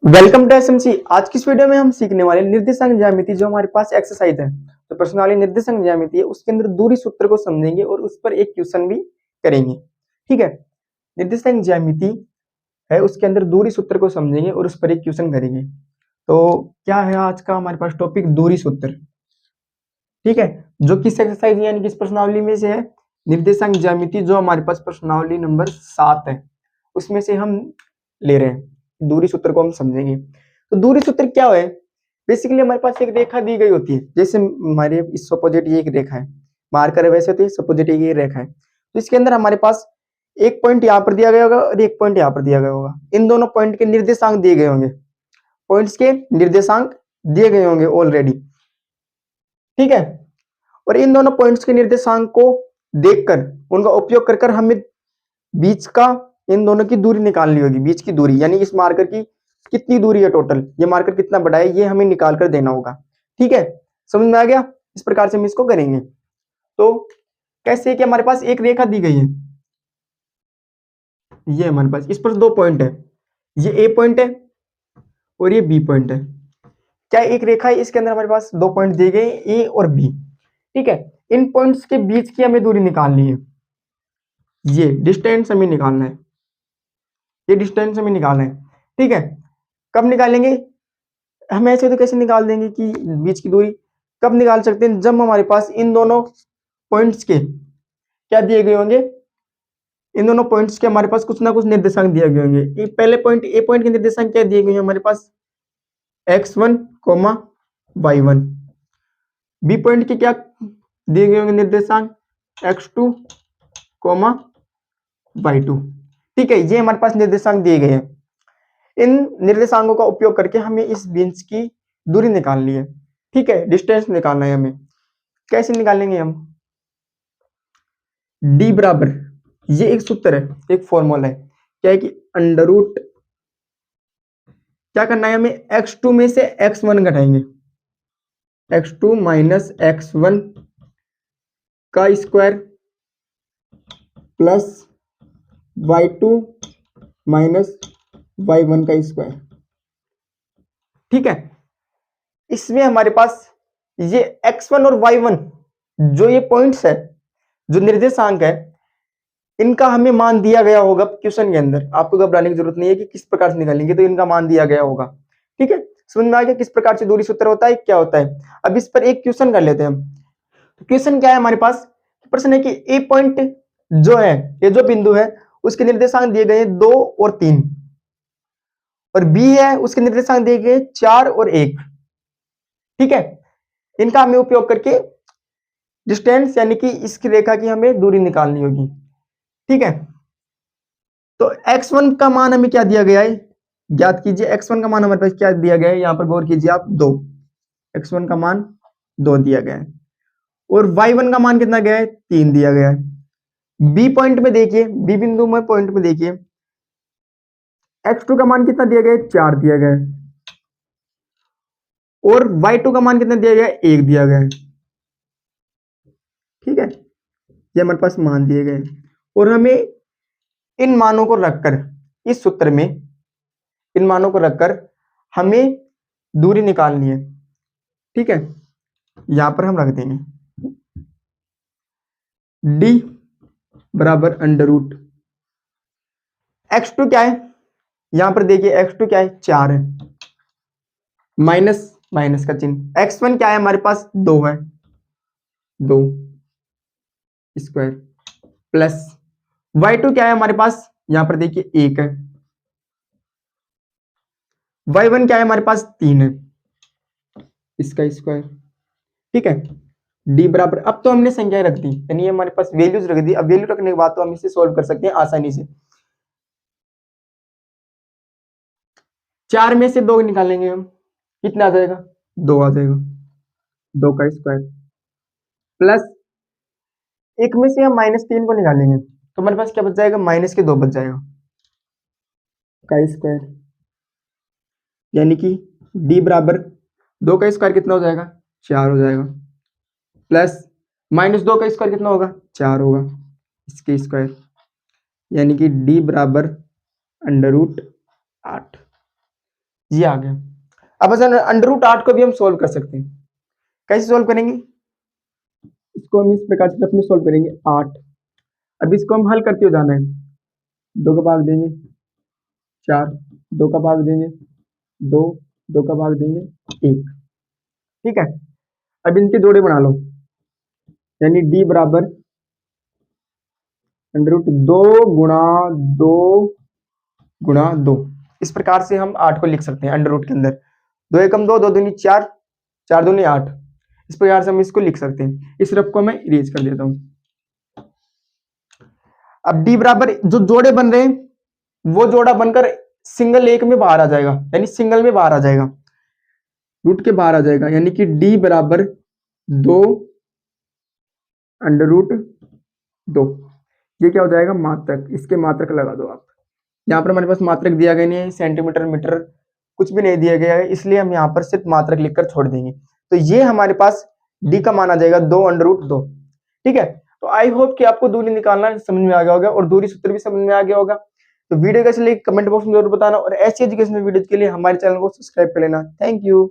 Welcome to SMC. आज की इस वीडियो में हम सीखने वाले निर्देशांक ज्यामिति जो हमारे पास एक्सरसाइज है, तो प्रश्नावली निर्देशांक ज्यामिति है उसके अंदर दूरी सूत्र को समझेंगे और उस पर एक क्वेश्चन भी करेंगे। ठीक है, निर्देशांक ज्यामिति है उसके अंदर दूरी सूत्र को समझेंगे और उस पर एक क्वेश्चन करेंगे। तो क्या है आज का हमारे पास टॉपिक? दूरी सूत्र। ठीक है, जो किस एक्सरसाइज यानी किस प्रश्नावली में से है? निर्देशांक ज्यामिति जो हमारे पास प्रश्नावली नंबर 7 है उसमें से हम ले रहे हैं। दूरी सूत्र को हम समझेंगे। तो दूरी सूत्र क्या है? बेसिकली हमारे पास एक रेखा दी गई होती है, जैसे हमारे इस अपोजिट ये एक रेखा है, मार्कर वैसे होती है, अपोजिट ये रेखा है। तो इसके अंदर हमारे पास एक पॉइंट यहाँ पर दिया गया होगा और एक पॉइंट यहाँ पर दिया गया होगा। इन दोनों पॉइंट के निर्देशांक दिए गए होंगे, पॉइंट्स के निर्देशांक दिए गए होंगे ऑलरेडी। ठीक है, और इन दोनों पॉइंट्स के निर्देशांक को देखकर उनका उपयोग कर हमें बीच का इन दोनों की दूरी निकालनी होगी। बीच की दूरी यानी इस मार्कर की कितनी दूरी है टोटल, ये मार्कर कितना बड़ा है, ये हमें निकाल कर देना होगा। ठीक है, समझ में आ गया? इस प्रकार से हम इसको करेंगे। तो कैसे है कि हमारे पास एक रेखा दी गई है, ये हमारे पास इस पर दो पॉइंट है, ये ए पॉइंट है और ये बी पॉइंट है। क्या एक रेखा है, इसके अंदर हमारे पास दो पॉइंट दिए गए ए और बी। ठीक है, इन पॉइंट्स के बीच की हमें दूरी निकालनी है, ये डिस्टेंस हमें निकालना है, ये डिस्टेंस हमें निकालना है। ठीक है, कब निकालेंगे हम? ऐसे तो कैसे निकाल देंगे कि बीच की दूरी? कब निकाल सकते हैं? जब हमारे पास इन दोनों पॉइंट्स के क्या दिए गए होंगे, इन दोनों पॉइंट्स के हमारे पास कुछ ना कुछ निर्देशांक दिए गए होंगे। पहले पॉइंट ए पॉइंट के निर्देशांक क्या दिए गए हैं हमारे पास? x1, y1। बी पॉइंट के क्या दिए गए होंगे निर्देशांक? x2, y2। ठीक है, ये हमारे पास निर्देशांक दिए गए हैं। इन निर्देशांकों का उपयोग करके हमें इस बीच की दूरी निकालनी है। ठीक है, डिस्टेंस निकालना है हमें। कैसे निकालेंगे हम? d बराबर, ये एक सूत्र है, एक फॉर्मूला है, क्या है कि अंडर रूट, क्या करना है हमें? x2 में से x1 घटाएंगे, x2 माइनस x1 का square plus y2 minus y1 का स्क्वायर। ठीक है, इसमें हमारे पास ये x1 और y1 जो ये पॉइंट्स है, जो निर्देशांक है, इनका हमें मान दिया गया होगा क्वेश्चन के अंदर। आपको घबराने की जरूरत नहीं है कि किस प्रकार से निकालेंगे, तो इनका मान दिया गया होगा। ठीक है, समझ में आ गया किस प्रकार से दूरी सूत्र होता है, क्या होता है? अब इस पर एक क्वेश्चन कर लेते हैं हम। तो क्वेश्चन क्या है हमारे पास? प्रश्न है कि ए पॉइंट जो है, ये जो बिंदु है, उसके निर्देशांक दिए गए 2 और 3, और बी है उसके निर्देशांक दिए गए 4 और 1। ठीक है, इनका हमें उपयोग करके डिस्टेंस यानी कि इसकी रेखा की हमें दूरी निकालनी होगी। ठीक है, तो x1 का मान हमें क्या दिया गया है, ज्ञात कीजिए। x1 का मान हमारे पास क्या दिया गया है, यहां पर गौर कीजिए आप, 2। x1 का मान 2 दिया गया है, और y1 का मान कितना गया है? 3 दिया गया है। बी पॉइंट में देखिए, बी बिंदु में पॉइंट में देखिए, x2 का मान कितना दिया गया है? 4 दिया गया है, और y2 का मान कितना दिया गया है? 1 दिया गया है। ठीक है, ये हमारे पास मान दिए गए, और हमें इन मानों को रखकर इस सूत्र में, इन मानों को रखकर हमें दूरी निकालनी है। ठीक है, यहां पर हम रख देंगे d बराबर अंडर रूट, x2 क्या है, यहां पर देखिए x2 क्या है? 4 है, माइनस माइनस का चिन्ह। x1 क्या है हमारे पास? 2 है, 2 स्क्वायर प्लस y2 क्या है हमारे पास? यहां पर देखिए 1 है, y1 क्या है हमारे पास? 3 है, इसका स्क्वायर। ठीक है, d बराबर, अब तो हमने संख्याएं रख दी, यानी हमारे पास वैल्यूज रख दी। अब वैल्यू रखने के बाद तो हम इसे सॉल्व कर सकते हैं आसानी से। 4 में से 2 निकालेंगे हम, कितना आ जाएगा? 2 आ जाएगा, 2 का स्क्वायर प्लस 1 में से हम -3 को निकालेंगे, तो हमारे पास क्या बच जाएगा? -2 बच जाएगा का स्क्वायर, यानी कि d बराबर 2 का स्क्वायर कितना हो जाएगा? 4 हो जाएगा, प्लस -2 का स्क्वायर कितना होगा? 4 होगा, इसके स्क्वायर, यानी कि d बराबर अंडर रूट 8। ये आ गया। अब अंडर रूट 8 को भी हम सोल्व कर सकते हैं। कैसे सोल्व करेंगे? इसको हम इस प्रकार से अपने सोल्व करेंगे 8। अब इसको हम हल करते हुए जाना है। 2 का भाग देंगे 4, 2 का भाग देंगे 2, 2 का भाग देंगे 1। ठीक है, अब इनके जोड़े बना लो, यानी d बराबर अंडर रूट 2 गुणा 2 गुणा 2। इस प्रकार से हम 8 को लिख सकते हैं अंडर रूट के अंदर। 2 एकम 2, 2 दूनी 4, 4 दूनी 8। इस प्रकार से हम इसको लिख सकते हैं। इस रफ को मैं इरेज कर देता हूं। अब d बराबर जो जोड़े बन रहे हैं वो जोड़ा बनकर सिंगल एक में बाहर आ जाएगा, यानी सिंगल में बाहर आ जाएगा, रूट के बाहर आ जाएगा, यानी कि d बराबर 2 अंडर रूट 2। ये क्या हो जाएगा? मात्रक। इसके मात्रक लगा दो आप। यहाँ पर हमारे पास मात्रक दिया गया नहीं है, सेंटीमीटर मीटर कुछ भी नहीं दिया गया है, इसलिए हम यहाँ पर सिर्फ मात्रक लिखकर छोड़ देंगे। तो ये हमारे पास d का मान आ जाएगा 2 अंडर रूट 2। ठीक है, तो आई होप कि आपको दूरी निकालना समझ में आ गया होगा और दूरी सूत्र भी समझ में आ गया होगा। तो वीडियो कैसे लगी कमेंट बॉक्स में जरूर बताना, और ऐसी एजुकेशनल वीडियोज के लिए हमारे चैनल को सब्सक्राइब कर लेना। Thank you.